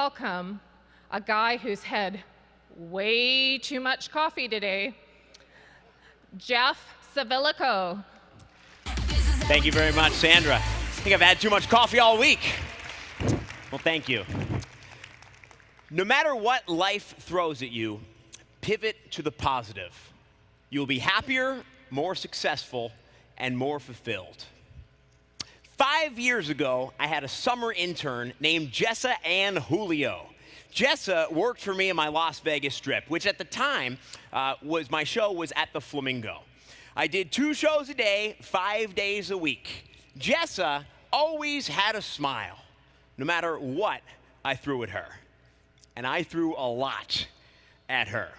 welcome a guy who's had way too much coffee today, Jeff Civillico. Thank you very much, Sandra. I think I've had too much coffee all week. Well, thank you. No matter what life throws at you, pivot to the positive. You'll be happier, more successful, and more fulfilled. 5 years ago, I had a summer intern named Jessa Ann Julio. Jessa worked for me in my Las Vegas trip, which at the time was my show was at the Flamingo. I did 2 shows a day, 5 days a week. Jessa always had a smile, no matter what I threw at her. And I threw a lot at her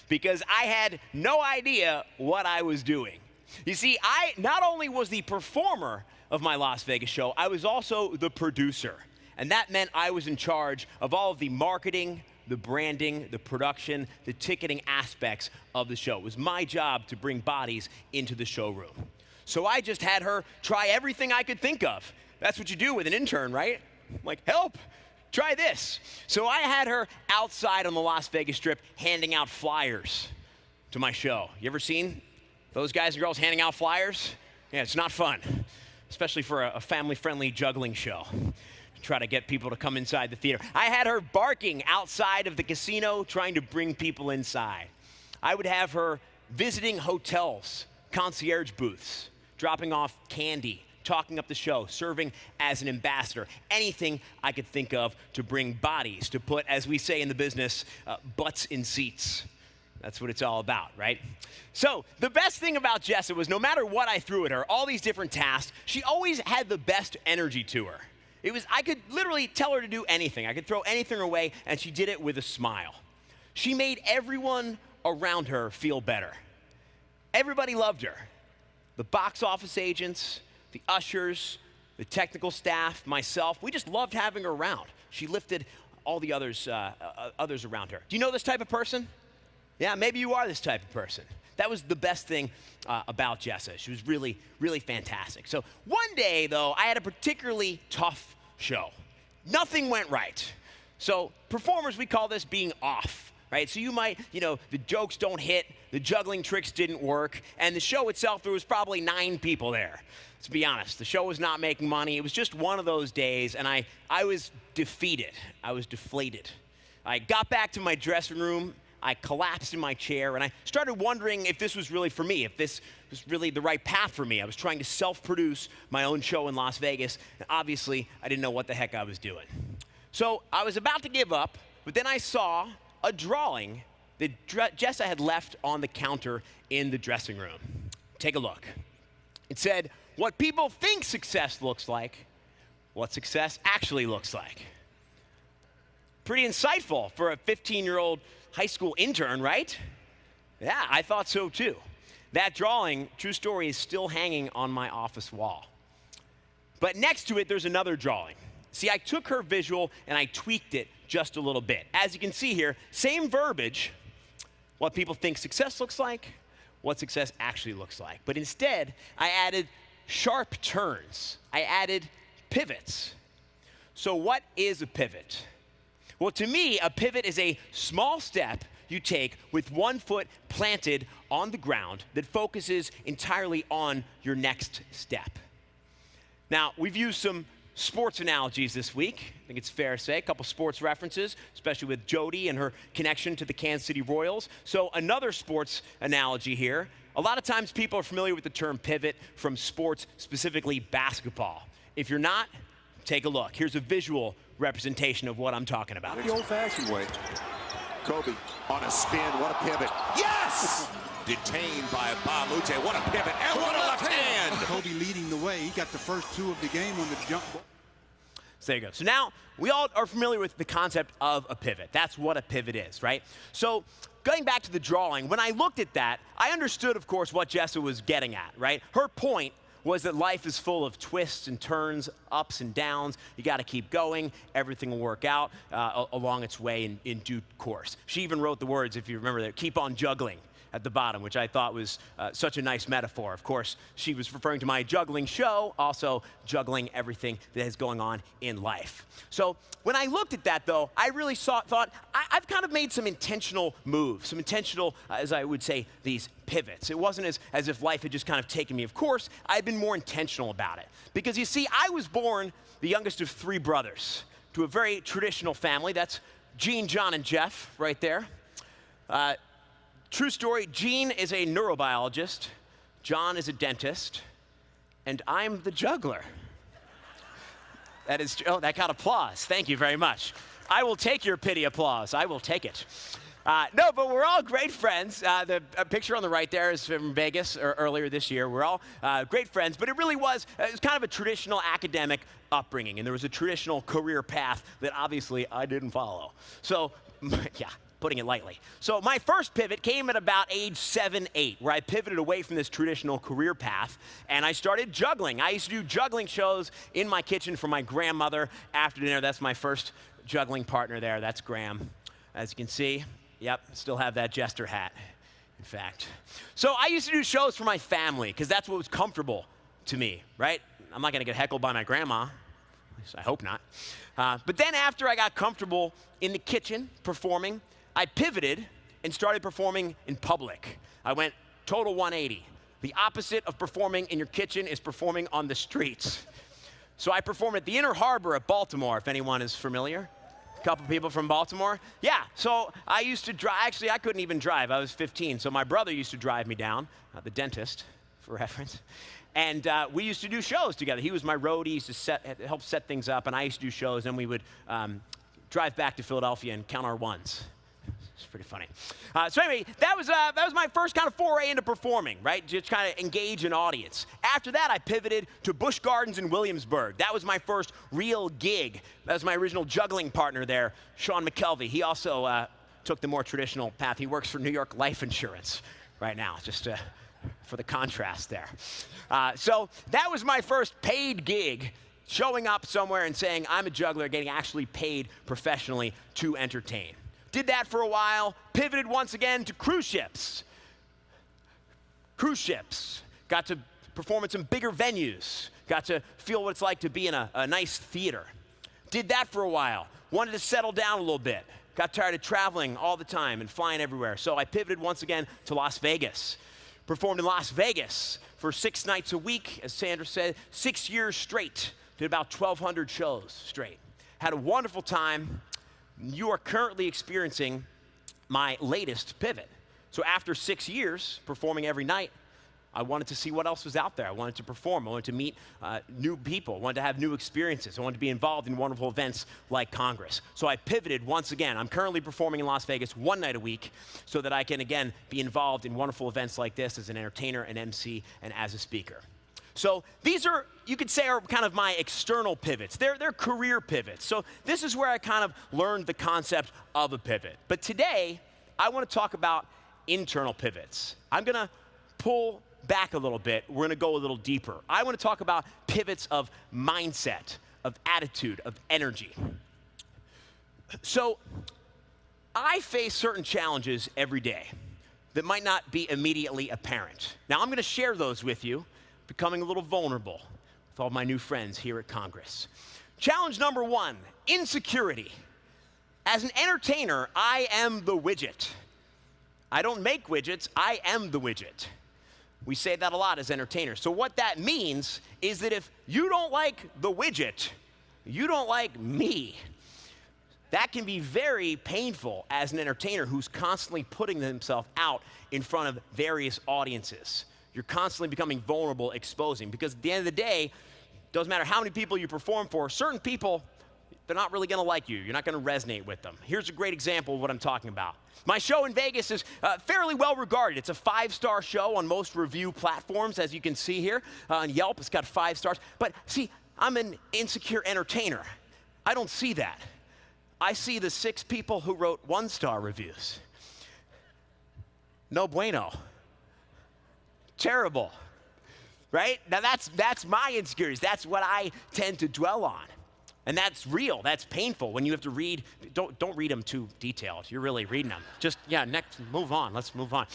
because I had no idea what I was doing. You see, I not only was the performer of my Las Vegas show, I was also the producer. And that meant I was in charge of all of the marketing, the branding, the production, the ticketing aspects of the show. It was my job to bring bodies into the showroom. So I just had her try everything I could think of. That's what you do with an intern, right? I'm like, help, try this. So I had her outside on the Las Vegas Strip handing out flyers to my show. You ever seen those guys and girls handing out flyers? Yeah, it's not fun, especially for a family-friendly juggling show. Try to get people to come inside the theater. I had her barking outside of the casino, trying to bring people inside. I would have her visiting hotels, concierge booths, dropping off candy, talking up the show, serving as an ambassador, anything I could think of to bring bodies, to put, as we say in the business, butts in seats. That's what it's all about, right? So the best thing about Jessa was no matter what I threw at her, all these different tasks, she always had the best energy to her. I could literally tell her to do anything. I could throw anything her way, and she did it with a smile. She made everyone around her feel better. Everybody loved her. The box office agents, the ushers, the technical staff, myself, we just loved having her around. She lifted all the others around her. Do you know this type of person? Yeah, maybe you are this type of person. That was the best thing about Jessa. She was really, really fantastic. So one day, though, I had a particularly tough show. Nothing went right. So performers, we call this being off, right? So you might, the jokes don't hit, the juggling tricks didn't work, and the show itself, there was probably 9 people there. Let's be honest, the show was not making money. It was just one of those days, and I was defeated. I was deflated. I got back to my dressing room, I collapsed in my chair, and I started wondering if this was really for me, if this was really the right path for me. I was trying to self-produce my own show in Las Vegas, and obviously, I didn't know what the heck I was doing. So I was about to give up, but then I saw a drawing that Jessa had left on the counter in the dressing room. Take a look. It said, what people think success looks like, what success actually looks like. Pretty insightful for a 15-year-old high school intern, right? Yeah, I thought so too. That drawing, true story, is still hanging on my office wall. But next to it, there's another drawing. See, I took her visual and I tweaked it just a little bit. As you can see here, same verbiage, what people think success looks like, what success actually looks like. But instead, I added sharp turns. I added pivots. So what is a pivot? Well, to me, a pivot is a small step you take with one foot planted on the ground that focuses entirely on your next step. Now, we've used some sports analogies this week. I think it's fair to say, a couple sports references, especially with Jody and her connection to the Kansas City Royals. So another sports analogy here. A lot of times people are familiar with the term pivot from sports, specifically basketball. If you're not, take a look. Here's a visual representation of what I'm talking about. The old-fashioned way. Kobe on a spin, what a pivot. Yes! Detained by Bob Mute, what a pivot, and what a left hand! Kobe leading the way. He got the first 2 of the game on the jump ball. So there you go. So now we all are familiar with the concept of a pivot. That's what a pivot is, right? So going back to the drawing, when I looked at that, I understood, of course, what Jessa was getting at, right? Her point was that life is full of twists and turns, ups and downs. You got to keep going. Everything will work out along its way in due course. She even wrote the words, if you remember that, keep on juggling. at the bottom, which I thought was such a nice metaphor. Of course, she was referring to my juggling show, also juggling everything that is going on in life. So when I looked at that, though, I really thought I've kind of made some intentional moves, some intentional, as I would say, these pivots. It wasn't as if life had just kind of taken me. Of course, I'd been more intentional about it. Because you see, I was born the youngest of 3 brothers to a very traditional family. That's Gene, John, and Jeff right there. True story, Gene is a neurobiologist, John is a dentist, and I'm the juggler. That is, oh, that got applause. Thank you very much. I will take your pity applause. I will take it. No, but we're all great friends. The picture on the right there is from Vegas earlier this year. We're all great friends, but it was kind of a traditional academic upbringing, and there was a traditional career path that obviously I didn't follow. So, yeah, putting it lightly. So my first pivot came at about age 7, 8, where I pivoted away from this traditional career path, and I started juggling. I used to do juggling shows in my kitchen for my grandmother after dinner. That's my first juggling partner there. That's Graham, as you can see. Yep, still have that jester hat, in fact. So I used to do shows for my family, because that's what was comfortable to me, right? I'm not going to get heckled by my grandma. At least I hope not. But then after I got comfortable in the kitchen performing, I pivoted and started performing in public. I went total 180. The opposite of performing in your kitchen is performing on the streets. So I performed at the Inner Harbor at Baltimore, if anyone is familiar. Couple people from Baltimore. Yeah, so I used to drive. Actually, I couldn't even drive. I was 15, so my brother used to drive me down, the dentist, for reference. And we used to do shows together. He was my roadie. He used to help set things up, and I used to do shows, and we would drive back to Philadelphia and count our ones. It's pretty funny. So anyway, that was my first kind of foray into performing, right? Just kind of engage an audience. After that, I pivoted to Busch Gardens in Williamsburg. That was my first real gig. That was my original juggling partner there, Sean McKelvey. He also took the more traditional path. He works for New York Life Insurance right now, just for the contrast there. So that was my first paid gig, showing up somewhere and saying, I'm a juggler, getting actually paid professionally to entertain. Did that for a while, pivoted once again to cruise ships. Cruise ships. Got to perform at some bigger venues. Got to feel what it's like to be in a nice theater. Did that for a while. Wanted to settle down a little bit. Got tired of traveling all the time and flying everywhere. So I pivoted once again to Las Vegas. Performed in Las Vegas for 6 nights a week, as Sandra said, 6 years straight. Did about 1,200 shows straight. Had a wonderful time. You are currently experiencing my latest pivot. So after 6 years performing every night, I wanted to see what else was out there. I wanted to perform. I wanted to meet new people. I wanted to have new experiences. I wanted to be involved in wonderful events like Congress. So I pivoted once again. I'm currently performing in Las Vegas 1 night a week so that I can, again, be involved in wonderful events like this as an entertainer, an MC, and as a speaker. So these are, you could say, are kind of my external pivots. They're career pivots. So this is where I kind of learned the concept of a pivot. But today, I want to talk about internal pivots. I'm going to pull back a little bit. We're going to go a little deeper. I want to talk about pivots of mindset, of attitude, of energy. So I face certain challenges every day that might not be immediately apparent. Now, I'm going to share those with you, becoming a little vulnerable with all my new friends here at Congress. Challenge number 1, insecurity. As an entertainer, I am the widget. I don't make widgets, I am the widget. We say that a lot as entertainers. So what that means is that if you don't like the widget, you don't like me. That can be very painful as an entertainer who's constantly putting themselves out in front of various audiences. You're constantly becoming vulnerable, exposing, because at the end of the day, it doesn't matter how many people you perform for, certain people, they're not really going to like you. You're not going to resonate with them. Here's a great example of what I'm talking about. My show in Vegas is fairly well regarded. It's a 5-star show on most review platforms, as you can see here. On Yelp, it's got 5 stars. But see, I'm an insecure entertainer. I don't see that. I see the 6 people who wrote 1-star reviews. No bueno. Terrible, right? Now that's my insecurities. That's what I tend to dwell on. And that's real, that's painful when you have to read. Don't read them too detailed. You're really reading them. Just, yeah, next, move on, let's move on.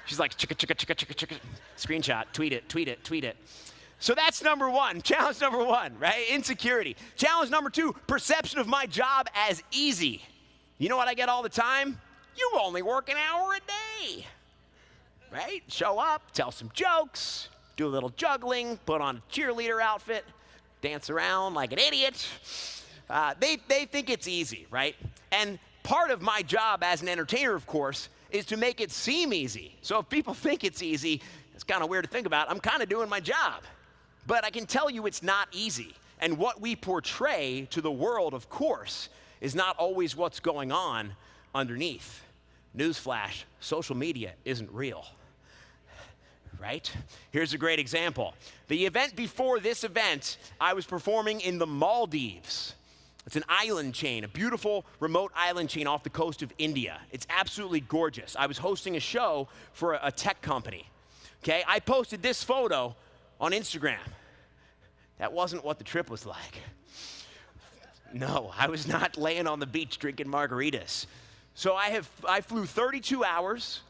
She's like, chicka, chicka, chicka, chicka, chicka. Screenshot, tweet it, tweet it, tweet it. So that's number one, challenge number one, right? Insecurity. Challenge number two, perception of my job as easy. You know what I get all the time? You only work an hour a day, right? Show up, tell some jokes, do a little juggling, put on a cheerleader outfit, dance around like an idiot. They think it's easy, right? And part of my job as an entertainer, of course, is to make it seem easy. So if people think it's easy, it's kind of weird to think about. I'm kind of doing my job. But I can tell you it's not easy. And what we portray to the world, of course, is not always what's going on underneath. Newsflash, social media isn't real, right? Here's a great example. The event before this event, I was performing in the Maldives. It's an island chain, a beautiful remote island chain off the coast of India. It's absolutely gorgeous. I was hosting a show for a tech company, okay? I posted this photo on Instagram. That wasn't what the trip was like. No, I was not laying on the beach drinking margaritas. So I flew 32 hours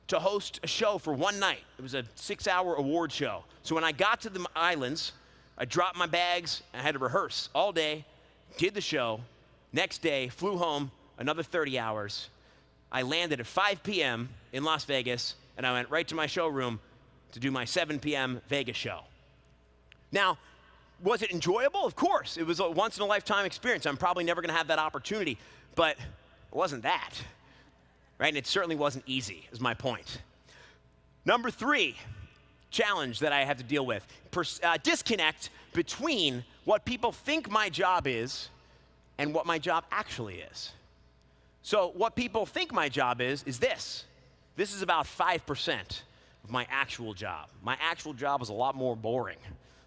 to host a show for one night. It was a 6-hour award show. So when I got to the islands, I dropped my bags, and I had to rehearse all day, did the show. Next day, flew home, another 30 hours. I landed at 5 p.m. in Las Vegas, and I went right to my showroom to do my 7 p.m. Vegas show. Now, was it enjoyable? Of course. It was a once-in-a-lifetime experience. I'm probably never going to have that opportunity, but it wasn't that, right? And it certainly wasn't easy, is my point. Number three, challenge that I have to deal with, disconnect between what people think my job is and what my job actually is. So what people think my job is this. This is about 5% of my actual job. My actual job is a lot more boring.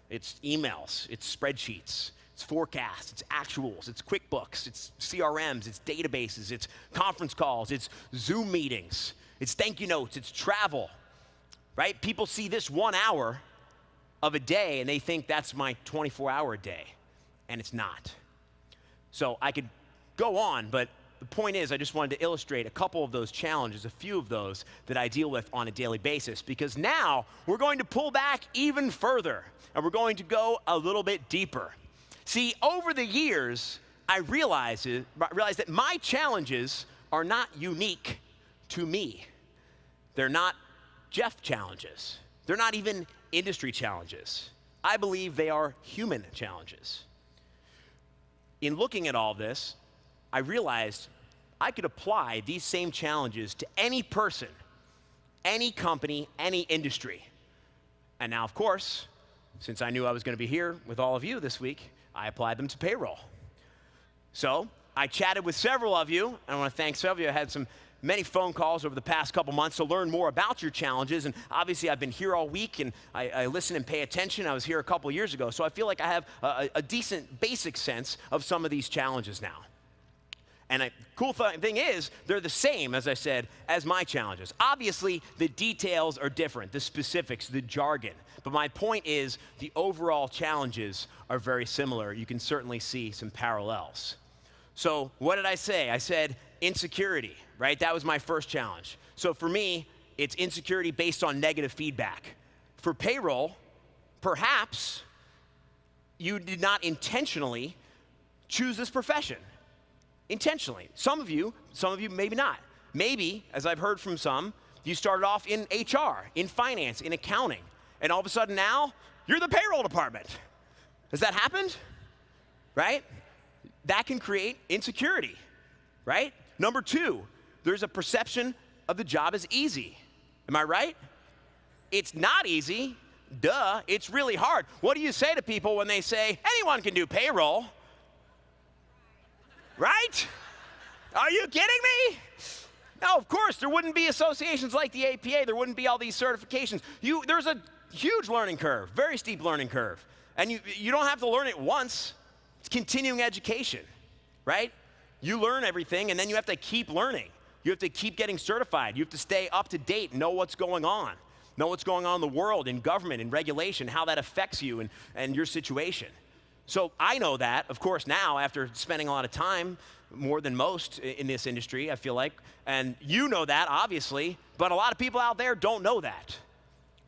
It's emails, it's spreadsheets, it's forecasts, it's actuals, it's QuickBooks, it's CRMs, it's databases, it's conference calls, it's Zoom meetings, it's thank you notes, it's travel, right? People see this 1 hour of a day and they think that's my 24-hour day, and it's not. So I could go on, but the point is I just wanted to illustrate a couple of those challenges, a few of those that I deal with on a daily basis, because now we're going to pull back even further, and we're going to go a little bit deeper. See, over the years, I realized that my challenges are not unique to me. They're not Jeff challenges. They're not even industry challenges. I believe they are human challenges. In looking at all this, I realized I could apply these same challenges to any person, any company, any industry. And now, of course, since I knew I was going to be here with all of you this week, I applied them to payroll. So I chatted with several of you, and I want to thank several of you. I had many phone calls over the past couple months to learn more about your challenges, and obviously I've been here all week, and I listen and pay attention. I was here a couple years ago, so I feel like I have a decent basic sense of some of these challenges now. And the cool thing is, they're the same, as I said, as my challenges. Obviously, the details are different, the specifics, the jargon. But my point is, the overall challenges are very similar. You can certainly see some parallels. So what did I say? I said insecurity, right? That was my first challenge. So for me, it's insecurity based on negative feedback. For payroll, perhaps you did not intentionally choose this profession. Intentionally. Some of you maybe not. Maybe, as I've heard from some, you started off in HR, in finance, in accounting, and all of a sudden now, you're the payroll department. Has that happened? Right? That can create insecurity, right? Number two, there's a perception of the job as easy. Am I right? It's not easy. Duh, it's really hard. What do you say to people when they say, anyone can do payroll? Right? Are you kidding me? No, of course, there wouldn't be associations like the APA. There wouldn't be all these certifications. There's a huge learning curve, very steep learning curve. And you don't have to learn it once. It's continuing education, right? You learn everything, and then you have to keep learning. You have to keep getting certified. You have to stay up to date, know what's going on in the world, in government, in regulation, how that affects you and your situation. So I know that, of course, now after spending a lot of time, more than most in this industry, I feel like, and you know that, obviously, but a lot of people out there don't know that.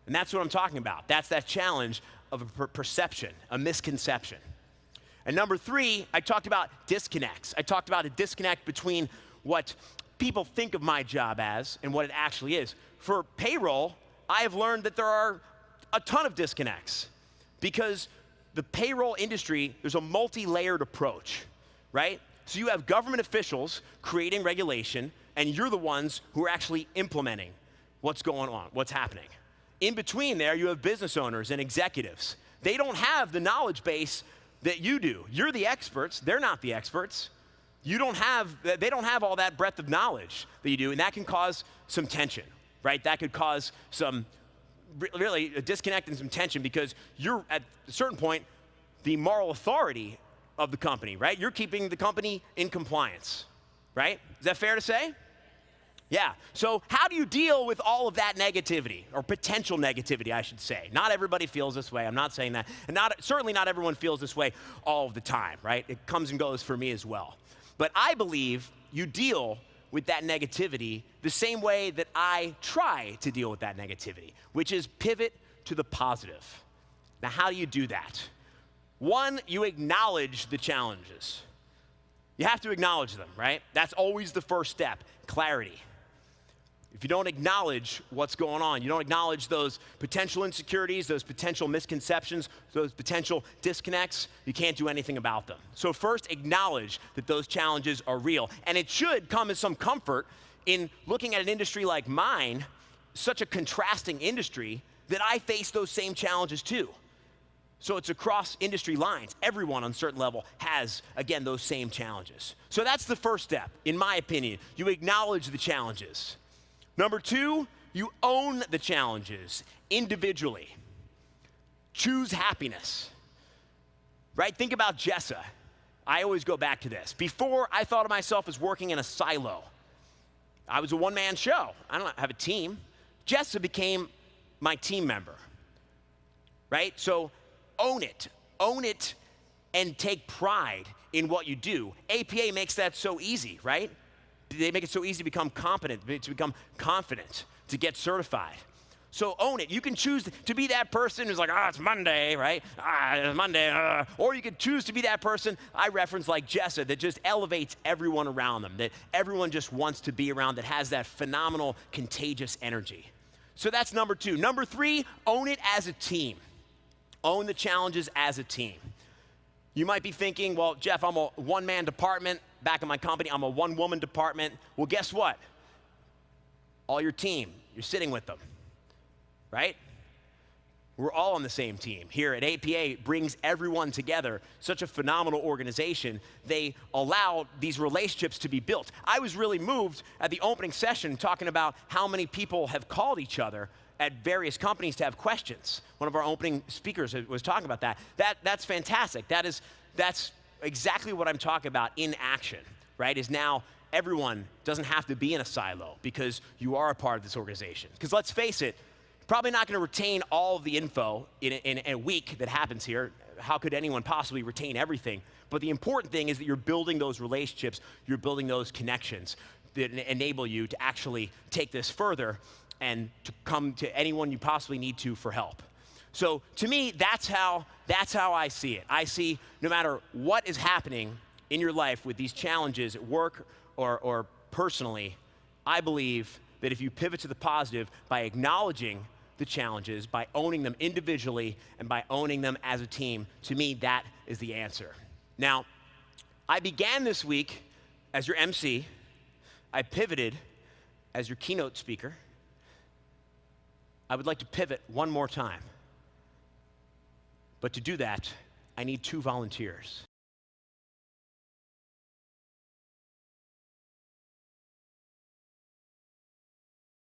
And that's what I'm talking about. That's that challenge of a perception, a misconception. And number 3, I talked about disconnects. I talked about a disconnect between what people think of my job as and what it actually is. For payroll, I have learned that there are a ton of disconnects because the payroll industry, there's a multi-layered approach, right? So you have government officials creating regulation, and you're the ones who are actually implementing what's going on, what's happening. In between there, you have business owners and executives. They don't have the knowledge base that you do. You're the experts, they're not the experts. They don't have all that breadth of knowledge that you do, and that can cause some tension, right? That could cause some, really a disconnect and some tension because you're at a certain point the moral authority of the company, right? You're keeping the company in compliance, right? Is that fair to say? Yeah. So how do you deal with all of that negativity, or potential negativity, I should say? Not everybody feels this way. I'm not saying that. And certainly not everyone feels this way all of the time, right? It comes and goes for me as well. But I believe you deal with that negativity the same way that I try to deal with that negativity, which is pivot to the positive. Now, how do you do that? 1, you acknowledge the challenges. You have to acknowledge them, right? That's always the first step, clarity. If you don't acknowledge what's going on, you don't acknowledge those potential insecurities, those potential misconceptions, those potential disconnects, you can't do anything about them. So first, acknowledge that those challenges are real. And it should come as some comfort in looking at an industry like mine, such a contrasting industry, that I face those same challenges too. So it's across industry lines. Everyone on a certain level has, again, those same challenges. So that's the first step, in my opinion. You acknowledge the challenges. Number 2, you own the challenges individually. Choose happiness, right? Think about Jessa. I always go back to this. Before, I thought of myself as working in a silo. I was a one-man show. I don't have a team. Jessa became my team member, right? So own it, and take pride in what you do. APA makes that so easy, right? They make it so easy to become competent, to become confident, to get certified. So own it. You can choose to be that person who's like, it's Monday, right? It's Monday. Or you could choose to be that person I reference like Jessa that just elevates everyone around them, that everyone just wants to be around, that has that phenomenal, contagious energy. So that's number 2. Number 3, own it as a team. Own the challenges as a team. You might be thinking, well, Jeff, I'm a one-man department. Back in my company, I'm a one-woman department. Well, guess what? All your team, you're sitting with them, right? We're all on the same team. Here at APA, brings everyone together. Such a phenomenal organization. They allow these relationships to be built. I was really moved at the opening session talking about how many people have called each other at various companies to have questions. One of our opening speakers was talking about that. That's fantastic. That's exactly what I'm talking about in action, right? Is now everyone doesn't have to be in a silo because you are a part of this organization. Because let's face it, probably not going to retain all of the info in a week that happens here. How could anyone possibly retain everything? But the important thing is that you're building those relationships, you're building those connections that enable you to actually take this further and to come to anyone you possibly need to for help. So to me, that's how I see it. I see no matter what is happening in your life with these challenges at work or personally, I believe that if you pivot to the positive by acknowledging the challenges, by owning them individually and by owning them as a team, to me, that is the answer. Now, I began this week as your MC. I pivoted as your keynote speaker. I would like to pivot one more time. But to do that, I need 2 volunteers.